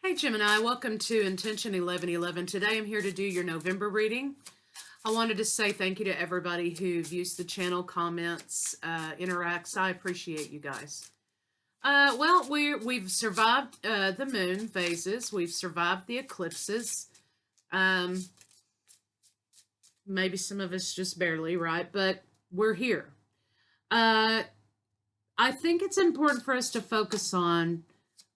Hey Gemini, welcome to Intention 1111. Today I'm here to do your November reading. I wanted to say thank you to everybody who views the channel, comments, interacts. I appreciate you guys. We've survived the moon phases. We've survived the eclipses. Maybe some of us just barely, right? But we're here. I think it's important for us to focus on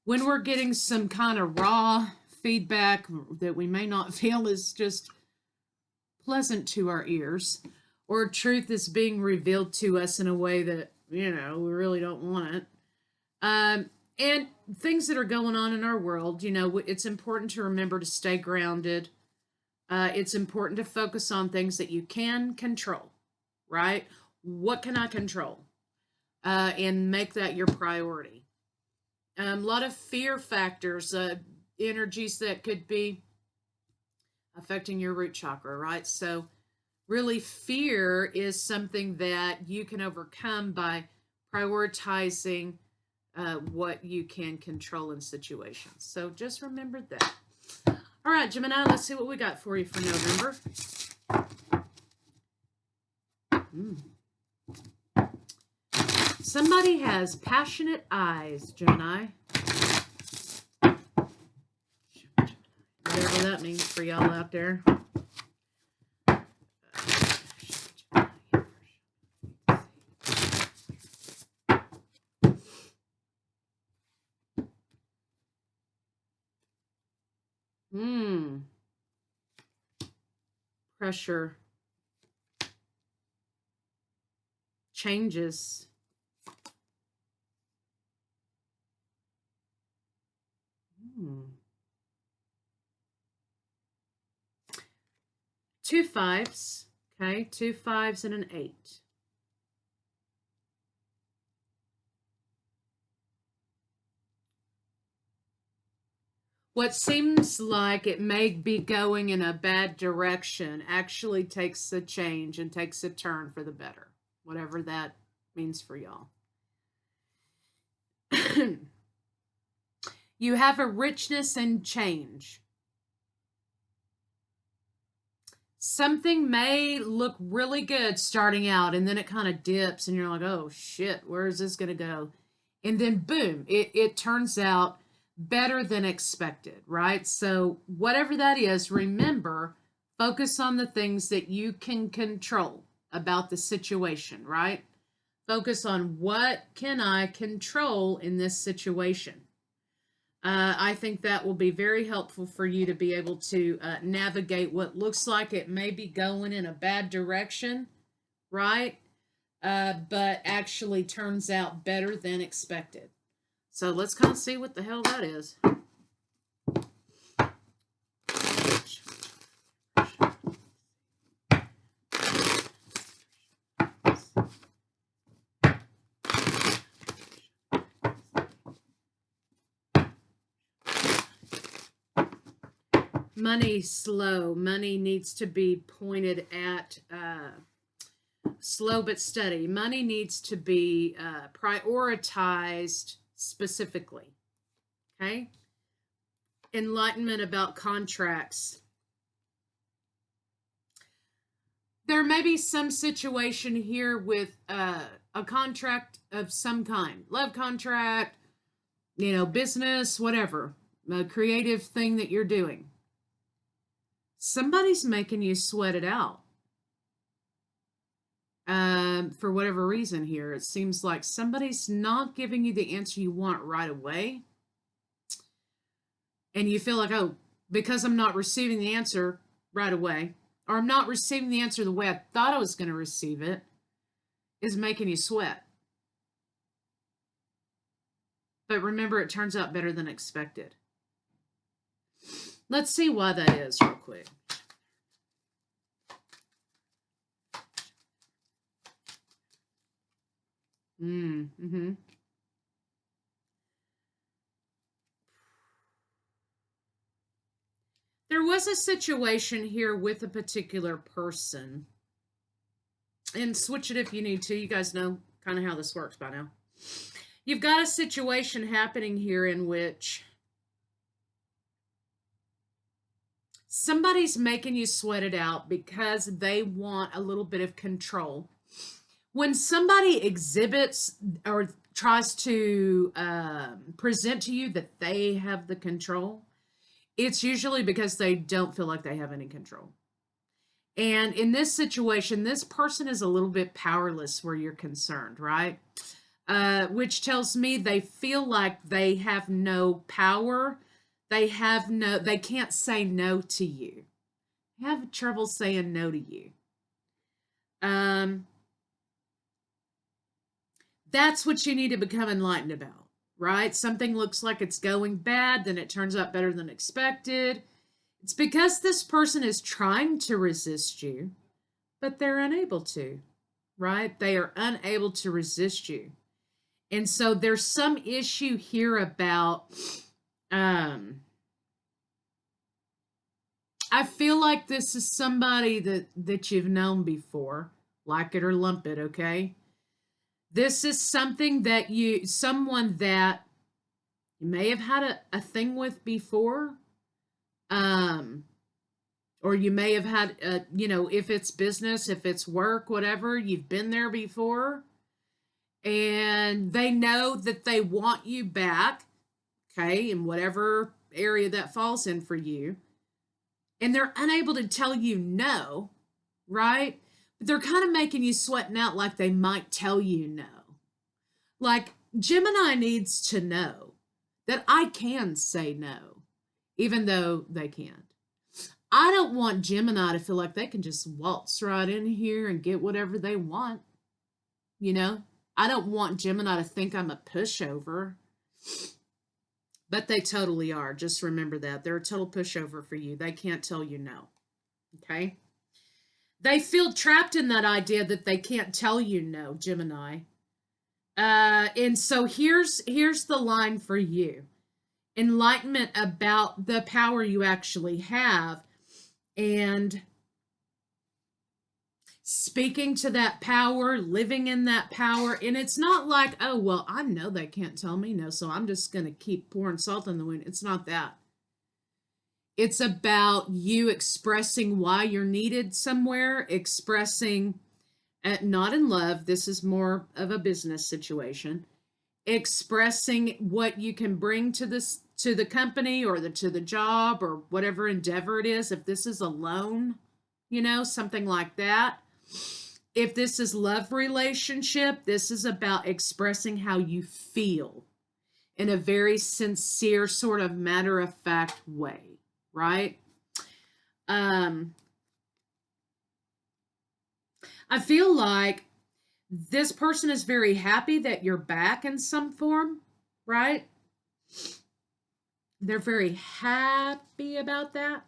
when we're getting some kind of raw feedback that we may not feel is just pleasant to our ears, or truth is being revealed to us in a way that, we really don't want it. And things that are going on in our world, it's important to remember to stay grounded. It's important to focus on things that you can control, right? What can I control? And make that your priority. A lot of fear factors, energies that could be affecting your root chakra, right? So really fear is something that you can overcome by prioritizing what you can control in situations. So just remember that. All right, Gemini, let's see what we got for you for November. Somebody has passionate eyes, Gemini. Whatever that means for y'all out there. Pressure. Changes. Two fives, okay? 2 5s and an 8. What seems like it may be going in a bad direction actually takes a change and takes a turn for the better, whatever that means for y'all. You have a richness and change. Something may look really good starting out, and then it kind of dips, and you're like, oh shit, where is this going to go? And then boom, it turns out better than expected, right? So whatever that is, remember, focus on the things that you can control about the situation, right? Focus on what can I control in this situation. I think that will be very helpful for you to be able to navigate what looks like it may be going in a bad direction, right? But actually turns out better than expected. So let's kind of see what the hell that is. Money slow. Money needs to be pointed at slow but steady. Money needs to be prioritized specifically. Okay? Enlightenment about contracts. There may be some situation here with a contract of some kind. Love contract, business, whatever. A creative thing that you're doing. Somebody's making you sweat it out. For whatever reason here, it seems like somebody's not giving you the answer you want right away. And you feel like, oh, because I'm not receiving the answer right away, or I'm not receiving the answer the way I thought I was going to receive it, is making you sweat. But remember, it turns out better than expected. Let's see why that is real quick. There was a situation here with a particular person. And switch it if you need to. You guys know kind of how this works by now. You've got a situation happening here in which Somebody's making you sweat it out because they want a little bit of control. When somebody exhibits or tries to present to you that they have the control, it's usually because they don't feel like they have any control. And in this situation, this person is a little bit powerless where you're concerned, right? Which tells me they feel like they have no power. They can't say no to you. They have trouble saying no to you. That's what you need to become enlightened about, right? Something looks like it's going bad, then it turns out better than expected. It's because this person is trying to resist you, but they're unable to, right? They are unable to resist you. And so there's some issue here about, I feel like this is somebody that you've known before, like it or lump it, okay? This is someone that you may have had a thing with before. Or you may have had, if it's business, if it's work, whatever, you've been there before. And they know that they want you back, okay, in whatever area that falls in for you. And they're unable to tell you no, right? But they're kind of making you sweating out like they might tell you no. Like, Gemini needs to know that I can say no, even though they can't. I don't want Gemini to feel like they can just waltz right in here and get whatever they want. I don't want Gemini to think I'm a pushover. But they totally are. Just remember that. They're a total pushover for you. They can't tell you no. Okay? They feel trapped in that idea that they can't tell you no, Gemini. And so here's the line for you. Enlightenment about the power you actually have and speaking to that power, living in that power. And it's not like, oh, well, I know they can't tell me no, so I'm just going to keep pouring salt in the wound. It's not that. It's about you expressing why you're needed somewhere, expressing, not in love, this is more of a business situation, expressing what you can bring to the company or to the job or whatever endeavor it is. If this is a loan, something like that. If this is love relationship, this is about expressing how you feel in a very sincere, sort of matter-of-fact way, right? I feel like this person is very happy that you're back in some form, right? They're very happy about that.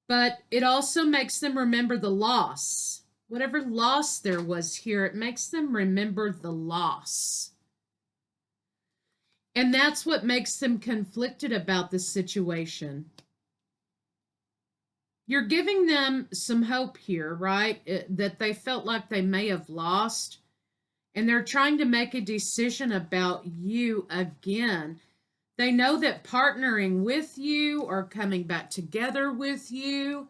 But it also makes them remember the loss. Whatever loss there was here, it makes them remember the loss. And that's what makes them conflicted about the situation. You're giving them some hope here, right? That they felt like they may have lost. And they're trying to make a decision about you again. They know that partnering with you or coming back together with you,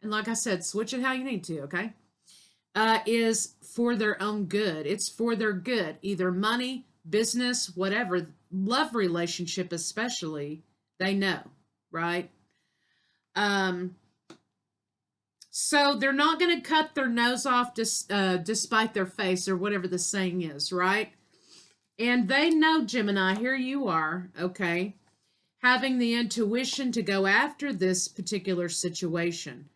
and like I said, switch it how you need to, okay? Is for their own good. It's for their good. Either money, business, whatever, love relationship especially, they know, right? So they're not going to cut their nose off despite their face or whatever the saying is, right? And they know, Gemini, here you are, okay, having the intuition to go after this particular situation.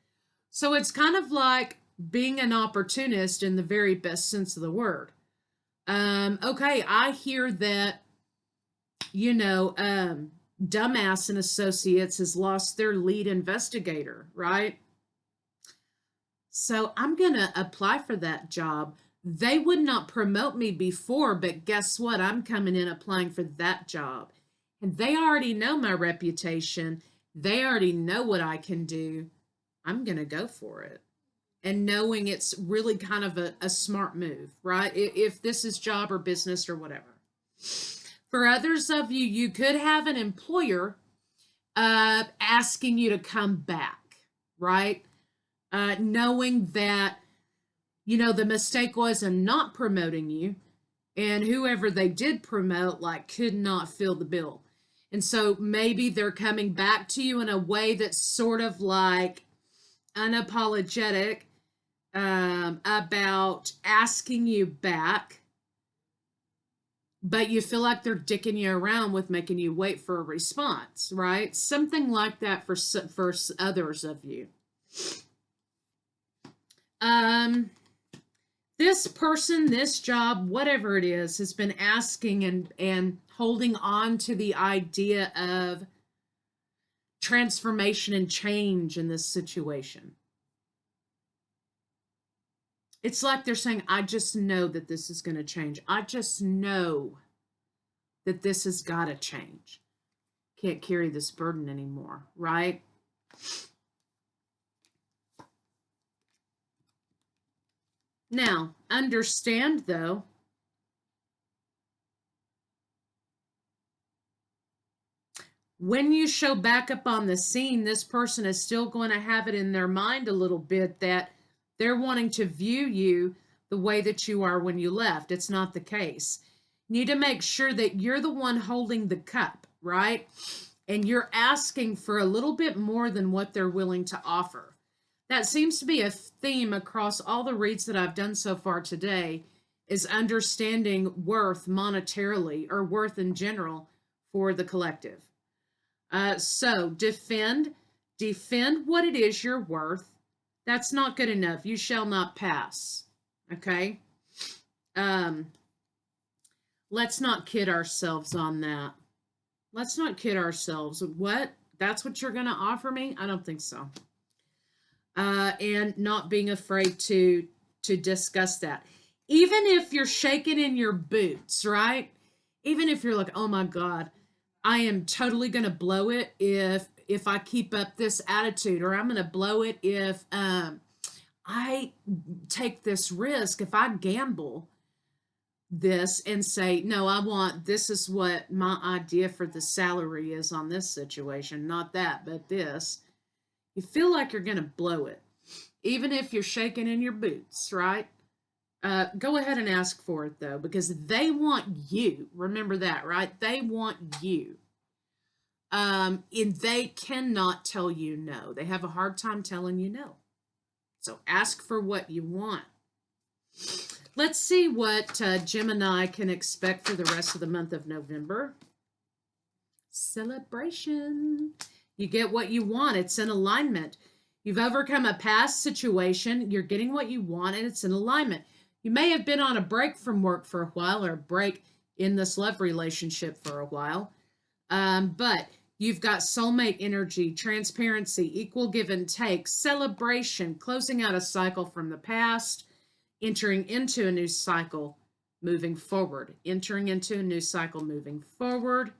So it's kind of like being an opportunist in the very best sense of the word. Okay, I hear that, Dumbass and Associates has lost their lead investigator, right? So I'm going to apply for that job. They would not promote me before, but guess what? I'm coming in applying for that job. And they already know my reputation. They already know what I can do. I'm going to go for it. And knowing it's really kind of a smart move, right? If this is job or business or whatever. For others of you, you could have an employer asking you to come back, right? Knowing that, the mistake was in not promoting you, and whoever they did promote, could not fill the bill. And so maybe they're coming back to you in a way that's sort of unapologetic about asking you back, but you feel like they're dicking you around with making you wait for a response, right? Something like that for others of you. This person, this job, whatever it is, has been asking and holding on to the idea of transformation and change in this situation. It's like they're saying, I just know that this is going to change. I just know that this has got to change. Can't carry this burden anymore, right? Now, understand though, when you show back up on the scene, this person is still going to have it in their mind a little bit that they're wanting to view you the way that you are when you left. It's not the case. You need to make sure that you're the one holding the cup, right? And you're asking for a little bit more than what they're willing to offer. That seems to be a theme across all the reads that I've done so far today, is understanding worth monetarily, or worth in general, for the collective. So defend what it is you're worth. That's not good enough. You shall not pass. Okay? Let's not kid ourselves on that. Let's not kid ourselves. What? That's what you're going to offer me? I don't think so. And not being afraid to discuss that. Even if you're shaking in your boots, right? Even if you're like, oh my God, I am totally going to blow it if I keep up this attitude, or I'm going to blow it if I take this risk, if I gamble this and say, no, this is what my idea for the salary is on this situation, not that, but this. You feel like you're going to blow it, even if you're shaking in your boots, right? Go ahead and ask for it, though, because they want you. Remember that, right? They want you. And they cannot tell you no. They have a hard time telling you no. So ask for what you want. Let's see what Gemini can expect for the rest of the month of November. Celebration. You get what you want. It's in alignment. You've overcome a past situation. You're getting what you want, and it's in alignment. You may have been on a break from work for a while, or a break in this love relationship for a while. But you've got soulmate energy, transparency, equal give and take, celebration, closing out a cycle from the past, entering into a new cycle, moving forward. Entering into a new cycle, moving forward.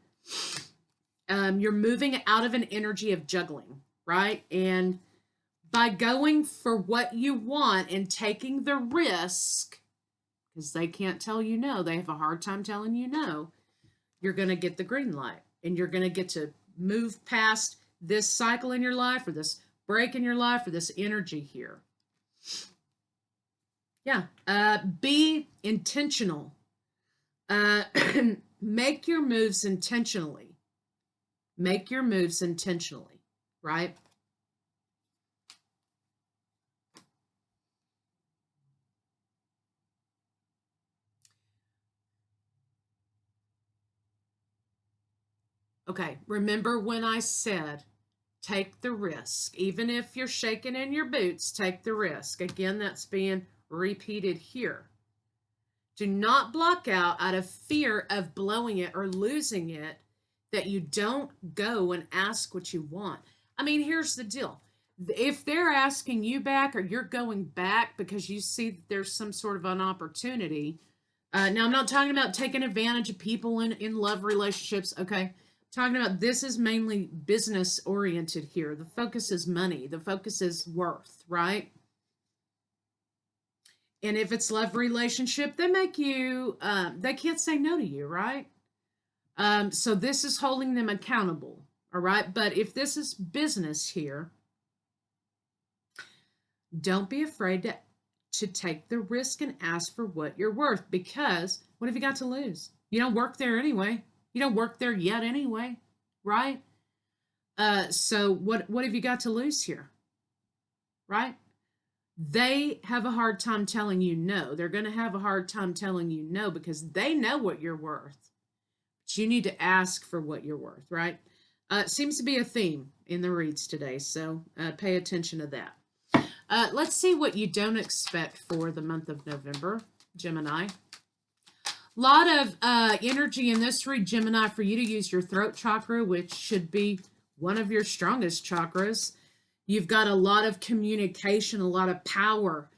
You're moving out of an energy of juggling, right? And by going for what you want and taking the risk, because they can't tell you no, they have a hard time telling you no, you're going to get the green light, and you're going to get to move past this cycle in your life, or this break in your life, or this energy here. Yeah. Be intentional. Make your moves intentionally. Make your moves intentionally, right? Okay, remember when I said take the risk. Even if you're shaking in your boots, take the risk. Again, that's being repeated here. Do not block out of fear of blowing it or losing it, that you don't go and ask what you want. I mean, here's the deal. If they're asking you back, or you're going back because you see that there's some sort of an opportunity. Now, I'm not talking about taking advantage of people in love relationships, okay? I'm talking about, this is mainly business oriented here. The focus is money. The focus is worth, right? And if it's love relationship, they make you, they can't say no to you, right? So this is holding them accountable, All right. But if this is business here, don't be afraid to take the risk and ask for what you're worth, because what have you got to lose? You don't work there anyway. You don't work there yet anyway, right? So what have you got to lose here, right? They have a hard time telling you no. They're going to have a hard time telling you no because they know what you're worth. But you need to ask for what you're worth, right? It seems to be a theme in the reads today, so pay attention to that. Let's see what you don't expect for the month of November, Gemini. A lot of energy in this read, Gemini, for you to use your throat chakra, which should be one of your strongest chakras. You've got a lot of communication, a lot of power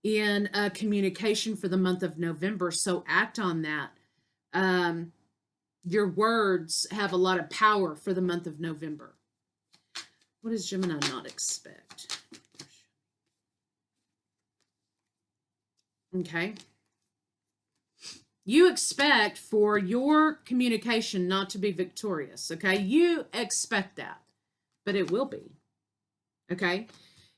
in communication for the month of November, so act on that. Your words have a lot of power for the month of November. What does Gemini not expect? Okay. You expect for your communication not to be victorious, okay? You expect that, but it will be, okay?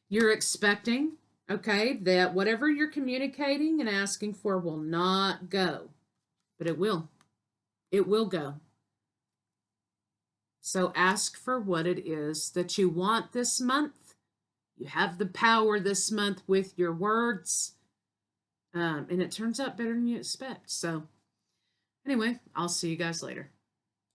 You're expecting, okay, that whatever you're communicating and asking for will not go, but it will. It will go. So ask for what it is that you want this month. You have the power this month with your words. And it turns out better than you expect. So anyway, I'll see you guys later.